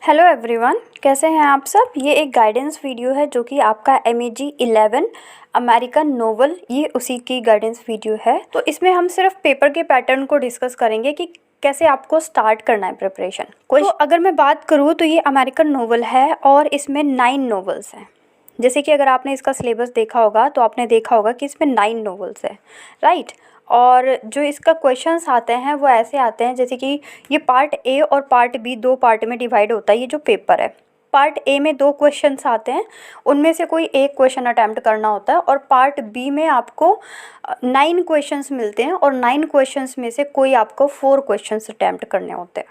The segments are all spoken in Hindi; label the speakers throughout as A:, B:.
A: हेलो एवरीवन, कैसे हैं आप सब। ये एक गाइडेंस वीडियो है जो कि आपका MEG 11 अमेरिकन नोवेल, ये उसी की गाइडेंस वीडियो है। तो इसमें हम सिर्फ पेपर के पैटर्न को डिस्कस करेंगे कि कैसे आपको स्टार्ट करना है प्रिपरेशन। तो अगर मैं बात करूँ तो ये अमेरिकन नोवेल है और इसमें 9 नोवेल्स हैं। जैसे कि अगर आपने इसका सिलेबस देखा होगा तो आपने देखा होगा कि इसमें 9 नोवेल्स है, राइट। और जो इसका क्वेश्चंस आते हैं वो ऐसे आते हैं जैसे कि ये पार्ट ए और पार्ट बी, दो पार्ट में डिवाइड होता है ये जो पेपर है। पार्ट ए में 2 क्वेश्चंस आते हैं, उनमें से कोई एक क्वेश्चन अटैम्प्ट करना होता है। और पार्ट बी में आपको 9 क्वेश्चंस मिलते हैं और 9 क्वेश्चंस में से कोई आपको 4 क्वेश्चंस अटैम्प्ट करने होते हैं।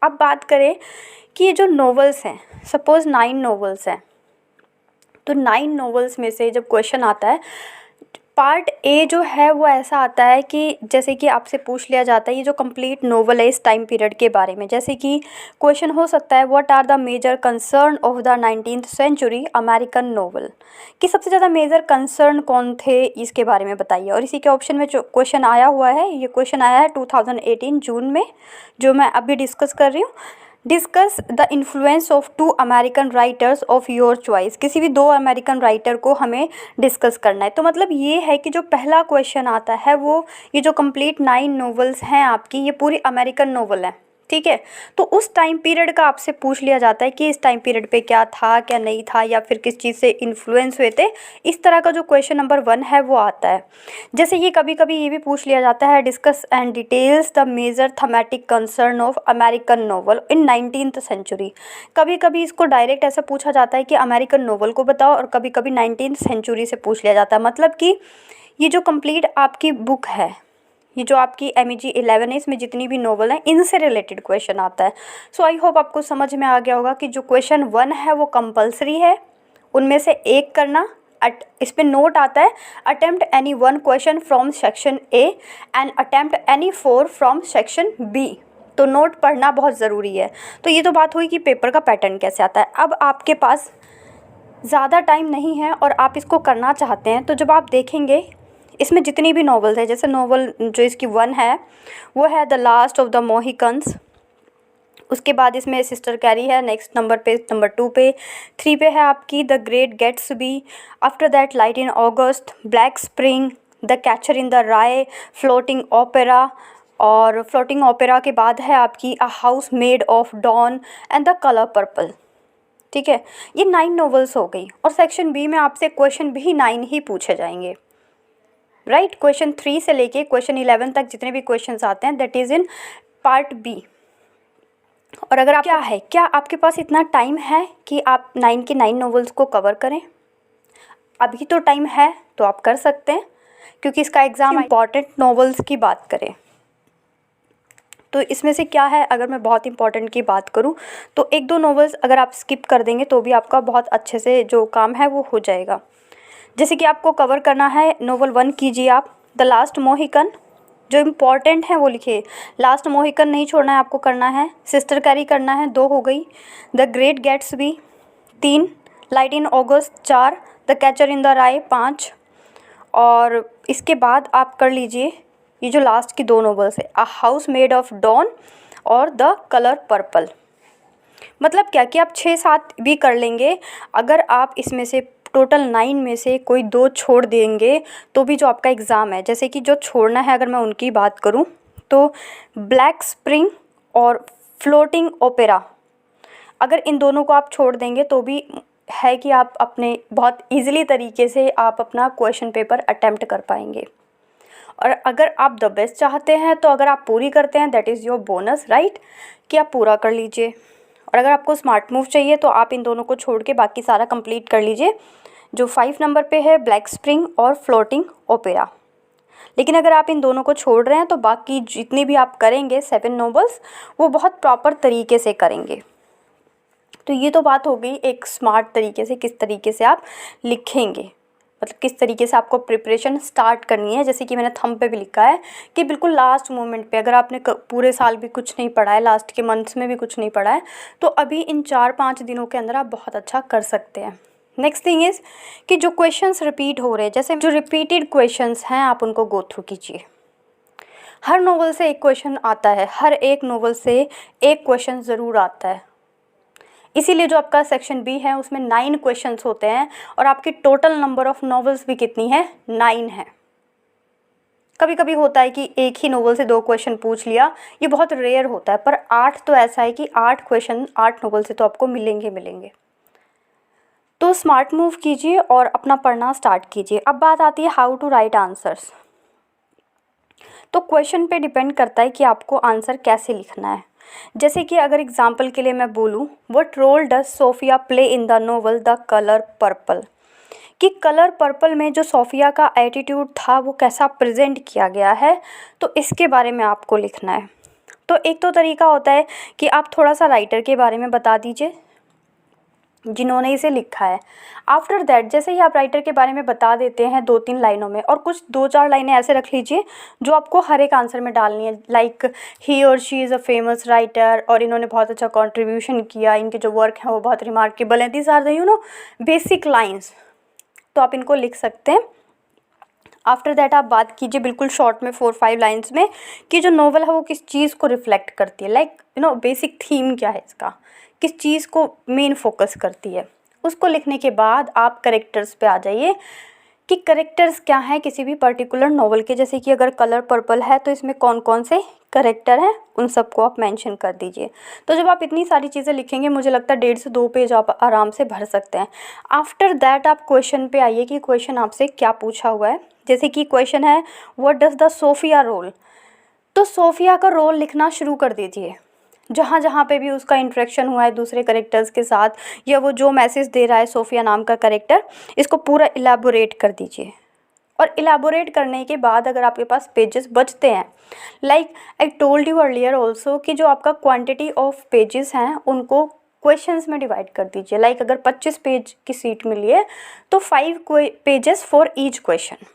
A: अब बात करें कि ये जो नोवेल्स हैं, सपोज़ 9 नोवेल्स हैं, तो 9 नोवेल्स में से जब क्वेश्चन आता है, पार्ट ए जो है वो ऐसा आता है कि जैसे कि आपसे पूछ लिया जाता है ये जो कंप्लीट नोवेल है इस टाइम पीरियड के बारे में। जैसे कि क्वेश्चन हो सकता है what are the major concern of the 19th century American novel, कि सबसे ज़्यादा मेजर कंसर्न कौन थे इसके बारे में बताइए। और इसी के ऑप्शन में जो क्वेश्चन आया हुआ है, ये क्वेश्चन आया है 2018 जून में, जो मैं अभी डिस्कस कर रही हूँ। Discuss the influence of 2 American writers of your choice, किसी भी 2 अमेरिकन राइटर को हमें डिस्कस करना है। तो मतलब ये है कि जो पहला क्वेश्चन आता है वो ये जो कंप्लीट 9 नोवेल्स हैं आपकी, ये पूरी अमेरिकन नोवेल है, ठीक है। तो उस टाइम पीरियड का आपसे पूछ लिया जाता है कि इस टाइम पीरियड पे क्या था, क्या नहीं था, या फिर किस चीज़ से इन्फ्लुएंस हुए थे। इस तरह का जो क्वेश्चन नंबर 1 है वो आता है। जैसे ये कभी कभी ये भी पूछ लिया जाता है discuss and details the major thematic concern of American novel in 19th century. कभी कभी इसको डायरेक्ट ऐसा पूछा जाता है कि अमेरिकन नोवेल को बताओ, और कभी कभी 19th सेंचुरी से पूछ लिया जाता है। मतलब कि ये जो कंप्लीट आपकी बुक है, ये जो आपकी MEG 11 है, इसमें जितनी भी नोवेल हैं इनसे रिलेटेड क्वेश्चन आता है। सो आई होप आपको समझ में आ गया होगा कि जो क्वेश्चन 1 है वो कंपलसरी है, उनमें से एक करना। इस पे नोट आता है attempt any 1 question from section A and attempt any 4 from section B. तो नोट पढ़ना बहुत ज़रूरी है। तो ये तो बात हुई कि पेपर का पैटर्न कैसे आता है। अब आपके पास ज़्यादा टाइम नहीं है और आप इसको करना चाहते हैं, तो जब आप देखेंगे इसमें जितनी भी नॉवेल्स है, जैसे नॉवल जो इसकी 1 है वो है the last of the Mohicans, उसके बाद इसमें सिस्टर कैरी है नेक्स्ट नंबर पे, नंबर 2 पे। 3 पे है आपकी the great Gatsby, after that Light in August, Black Spring, the catcher in the Rye, Floating Opera, और फ्लोटिंग ओपेरा के बाद है आपकी a house made of dawn and the colour purple, ठीक है। ये 9 नॉवेल्स हो गई। और सेक्शन बी में आपसे क्वेश्चन भी 9 ही पूछे जाएंगे, राइट। क्वेश्चन 3 से लेके क्वेश्चन 11 तक जितने भी क्वेश्चंस आते हैं that is in part B. और अगर आप क्या आपके पास इतना टाइम है कि आप 9 के 9 नॉवेल्स को कवर करें? अभी तो टाइम है, तो आप कर सकते हैं, क्योंकि इसका एग्ज़ाम इम्पॉर्टेंट नॉवेल्स की बात करें तो इसमें से क्या है, अगर मैं बहुत इंपॉर्टेंट की बात करूं तो 1-2 नॉवेल्स अगर आप स्किप कर देंगे तो भी आपका बहुत अच्छे से जो काम है वो हो जाएगा। जैसे कि आपको कवर करना है नोवेल 1 कीजिए आप, द लास्ट मोहिकन, जो इम्पॉर्टेंट है वो लिखिए। लास्ट मोहिकन नहीं छोड़ना है, आपको करना है। सिस्टर कैरी करना है, 2 हो गई। The great Gatsby 3, light in August 4, the catcher in the rye 5, और इसके बाद आप कर लीजिए ये जो लास्ट की 2 नोवेल्स है a house made of dawn और द कलर पर्पल। मतलब क्या कि आप 6-7 भी कर लेंगे। अगर आप इसमें से टोटल 9 में से कोई 2 छोड़ देंगे तो भी जो आपका एग्ज़ाम है, जैसे कि जो छोड़ना है अगर मैं उनकी बात करूं तो ब्लैक स्प्रिंग और फ्लोटिंग ओपेरा, अगर इन दोनों को आप छोड़ देंगे तो भी है कि आप अपने बहुत ईजिली तरीके से आप अपना क्वेश्चन पेपर अटैम्प्ट कर पाएंगे। और अगर आप द बेस्ट चाहते हैं तो अगर आप पूरी करते हैं that is your bonus, right, कि आप पूरा कर लीजिए। और अगर आपको स्मार्ट मूव चाहिए तो आप इन दोनों को छोड़ के बाकी सारा कंप्लीट कर लीजिए, जो 5 नंबर पे है ब्लैक स्प्रिंग और फ्लोटिंग ओपेरा। लेकिन अगर आप इन दोनों को छोड़ रहे हैं तो बाकी जितनी भी आप करेंगे 7 नोवेल्स वो बहुत प्रॉपर तरीके से करेंगे। तो ये तो बात हो गई एक स्मार्ट तरीके से, किस तरीके से आप लिखेंगे, मतलब किस तरीके से आपको प्रिपरेशन स्टार्ट करनी है। जैसे कि मैंने थंब पे भी लिखा है कि बिल्कुल लास्ट मोमेंट पे, अगर आपने पूरे साल भी कुछ नहीं पढ़ा है, लास्ट के मंथ्स में भी कुछ नहीं पढ़ा है, तो अभी इन 4-5 दिनों के अंदर आप बहुत अच्छा कर सकते हैं। नेक्स्ट थिंग इज़ कि जो क्वेश्चंस रिपीट हो रहे हैं, जैसे जो रिपीटेड क्वेश्चंस हैं आप उनको गो थ्रू कीजिए। हर नोवेल से एक क्वेश्चन आता है, हर एक नोवेल से एक क्वेश्चन ज़रूर आता है, इसीलिए जो आपका सेक्शन बी है उसमें 9 क्वेश्चंस होते हैं और आपकी टोटल नंबर ऑफ नॉवेल्स भी कितनी है, 9 है। कभी कभी होता है कि एक ही नोवेल से 2 क्वेश्चन पूछ लिया, ये बहुत रेयर होता है, पर 8 तो ऐसा है कि 8 क्वेश्चन 8 नोवेल से तो आपको मिलेंगे। तो स्मार्ट मूव कीजिए और अपना पढ़ना स्टार्ट कीजिए। अब बात आती है हाउ टू राइट आंसर्स। तो क्वेश्चन पे डिपेंड करता है कि आपको आंसर कैसे लिखना है। जैसे कि अगर एग्जांपल के लिए मैं बोलूँ, what role does Sophia play in the novel the colour purple, कि कलर पर्पल में जो सोफिया का एटीट्यूड था वो कैसा प्रेजेंट किया गया है, तो इसके बारे में आपको लिखना है। तो एक तो तरीका होता है कि आप थोड़ा सा राइटर के बारे में बता दीजिए जिन्होंने इसे लिखा है। आफ्टर दैट जैसे ही आप राइटर के बारे में बता देते हैं 2-3 लाइनों में, और कुछ 2-4 लाइनें ऐसे रख लीजिए जो आपको हर एक आंसर में डालनी है, लाइक ही और she is a famous writer, और इन्होंने बहुत अच्छा कंट्रीब्यूशन किया, इनके जो वर्क हैं वो बहुत रिमार्केबल हैं। These are the basic lines, तो आप इनको लिख सकते हैं। आफ्टर दैट आप बात कीजिए बिल्कुल शॉर्ट में 4-5 लाइन्स में कि जो नॉवल है वो किस चीज़ को रिफ्लेक्ट करती है, लाइक बेसिक थीम क्या है इसका, किस चीज़ को मेन फोकस करती है। उसको लिखने के बाद आप करेक्टर्स पे आ जाइए कि करेक्टर्स क्या हैं किसी भी पर्टिकुलर नॉवल के। जैसे कि अगर कलर पर्पल है तो इसमें कौन कौन से करेक्टर हैं उन सबको आप मेंशन कर दीजिए। तो जब आप इतनी सारी चीज़ें लिखेंगे मुझे लगता है 1.5 से 2 पेज आप आराम से भर सकते हैं। आफ्टर दैट आप क्वेश्चन पे आइए कि क्वेश्चन आपसे क्या पूछा हुआ है। जैसे कि क्वेश्चन है what does the Sophia role, तो सोफिया का रोल लिखना शुरू कर दीजिए। जहाँ जहाँ पे भी उसका इंटरेक्शन हुआ है दूसरे करेक्टर्स के साथ, या वो जो मैसेज दे रहा है सोफिया नाम का करेक्टर, इसको पूरा इलेबोरेट कर दीजिए। और इलेबोरेट करने के बाद अगर आपके पास पेजेस बचते हैं, like I told you earlier also कि जो आपका क्वांटिटी ऑफ पेजेस हैं उनको क्वेश्चंस में डिवाइड कर दीजिए। लाइक अगर 25 पेज की सीट मिली है तो 5 पेजेस फॉर ईच क्वेश्चन।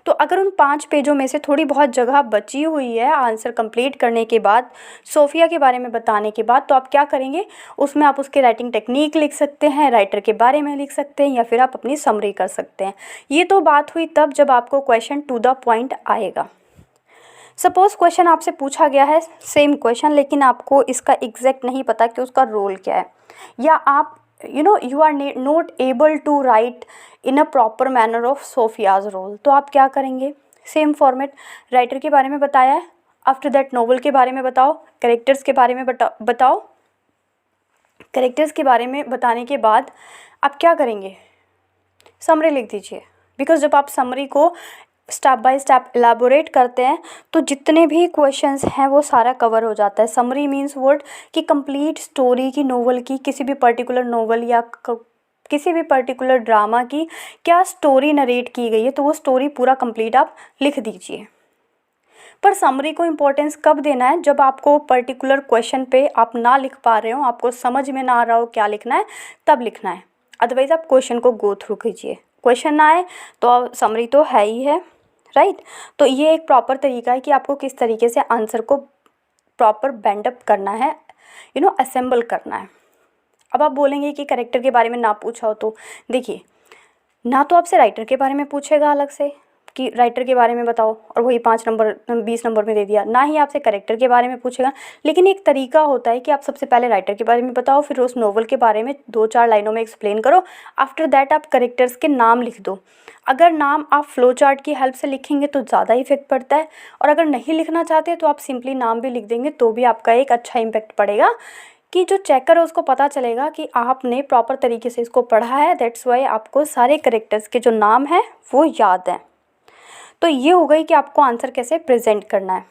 A: तो अगर उन 5 पेजों में से थोड़ी बहुत जगह बची हुई है आंसर कंप्लीट करने के बाद, सोफिया के बारे में बताने के बाद, तो आप क्या करेंगे, उसमें आप उसके राइटिंग टेक्निक लिख सकते हैं, राइटर के बारे में लिख सकते हैं, या फिर आप अपनी समरी कर सकते हैं। ये तो बात हुई तब जब आपको क्वेश्चन टू द पॉइंट आएगा। सपोज़ क्वेश्चन आपसे पूछा गया है सेम क्वेश्चन, लेकिन आपको इसका एग्जैक्ट नहीं पता कि उसका रोल क्या है, या आप you are not able to write in a proper manner of Sophia's role, तो आप क्या करेंगे, सेम फॉर्मेट, राइटर के बारे में बताया है, आफ्टर दैट नोवेल के बारे में बताओ, कैरेक्टर्स के बारे में बताओ। कैरेक्टर्स के बारे में बताने के बाद आप क्या करेंगे, समरी लिख दीजिए। बिकॉज जब आप समरी को स्टेप बाय स्टेप एलाबोरेट करते हैं तो जितने भी क्वेश्चंस हैं वो सारा कवर हो जाता है। समरी मीन्स वर्ड कि कंप्लीट स्टोरी की, नोवेल की, किसी भी पर्टिकुलर नोवेल या किसी भी पर्टिकुलर ड्रामा की क्या स्टोरी नरेट की गई है, तो वो स्टोरी पूरा कंप्लीट आप लिख दीजिए। पर समरी को इम्पोर्टेंस कब देना है, जब आपको पर्टिकुलर क्वेश्चन पे आप ना लिख पा रहे हो, आपको समझ में ना आ रहा हो क्या लिखना है, तब लिखना है। अदरवाइज़ आप क्वेश्चन को गो थ्रू कीजिए। क्वेश्चन ना आए तो समरी तो है ही है, राइट। तो ये एक प्रॉपर तरीका है कि आपको किस तरीके से आंसर को प्रॉपर बैंडअप करना है, असेंबल करना है। अब आप बोलेंगे कि कैरेक्टर के बारे में ना पूछा हो, तो देखिए, ना तो आपसे राइटर के बारे में पूछेगा अलग से कि राइटर के बारे में बताओ और वही 5 नंबर 20 नंबर में दे दिया, ना ही आपसे कैरेक्टर के बारे में पूछेगा। लेकिन एक तरीका होता है कि आप सबसे पहले राइटर के बारे में बताओ, फिर उस नोवेल के बारे में 2-4 लाइनों में एक्सप्लेन करो, आफ्टर दैट आप कैरेक्टर्स के नाम लिख दो। अगर नाम आप फ्लो चार्ट की हेल्प से लिखेंगे तो ज़्यादा इफेक्ट पड़ता है, और अगर नहीं लिखना चाहते तो आप सिंपली नाम भी लिख देंगे तो भी आपका एक अच्छा इम्पैक्ट पड़ेगा, कि जो चेकर है उसको पता चलेगा कि आपने प्रॉपर तरीके से इसको पढ़ा है। दैट्स वाई आपको सारे कैरेक्टर्स के जो नाम हैं वो याद हैं। तो ये हो गई कि आपको आंसर कैसे प्रेजेंट करना है।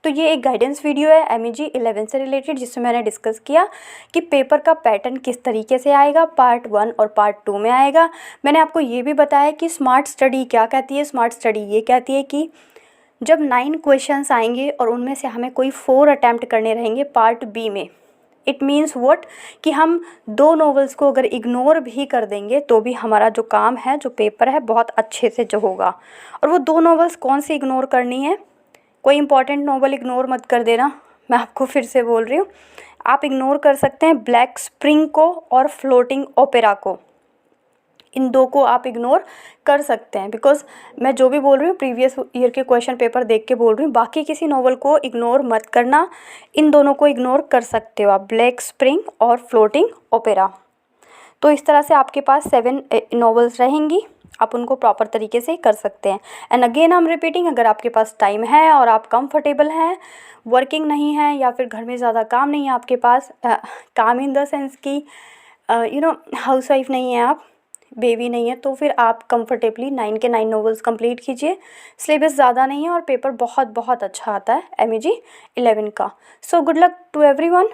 A: तो ये एक गाइडेंस वीडियो है MEG 11 से रिलेटेड, जिसमें मैंने डिस्कस किया कि पेपर का पैटर्न किस तरीके से आएगा, पार्ट 1 और पार्ट 2 में आएगा। मैंने आपको ये भी बताया कि स्मार्ट स्टडी क्या कहती है। स्मार्ट स्टडी ये कहती है कि जब 9 क्वेश्चंस आएंगे और उनमें से हमें कोई 4 अटैम्प्ट करने रहेंगे पार्ट बी में, इट मीन्स व्हाट कि हम 2 नॉवेल्स को अगर इग्नोर भी कर देंगे तो भी हमारा जो काम है, जो पेपर है, बहुत अच्छे से जो होगा। और वो 2 नॉवेल्स कौन सी इग्नोर करनी है, कोई इंपॉर्टेंट नॉवेल इग्नोर मत कर देना, मैं आपको फिर से बोल रही हूँ। आप इग्नोर कर सकते हैं ब्लैक स्प्रिंग को और फ्लोटिंग ओपेरा को। इन दो को आप इग्नोर कर सकते हैं, बिकॉज मैं जो भी बोल रही हूँ प्रीवियस ईयर के क्वेश्चन पेपर देख के बोल रही हूँ। बाकी किसी नॉवल को इग्नोर मत करना, इन दोनों को इग्नोर कर सकते हो आप, ब्लैक स्प्रिंग और फ्लोटिंग ओपेरा। तो इस तरह से आपके पास 7 नॉवेल्स रहेंगी, आप उनको प्रॉपर तरीके से कर सकते हैं। And again I am repeating, अगर आपके पास टाइम है और आप कंफर्टेबल हैं, वर्किंग नहीं है या फिर घर में ज़्यादा काम नहीं है आपके पास, काम इन द सेंस कि हाउस वाइफ नहीं है आप, बेबी नहीं है, तो फिर आप कंफर्टेबली 9 के 9 नॉवेल्स कंप्लीट कीजिए। सिलेबस ज़्यादा नहीं है और पेपर बहुत बहुत अच्छा आता है MEG 11 का। So good luck to everyone.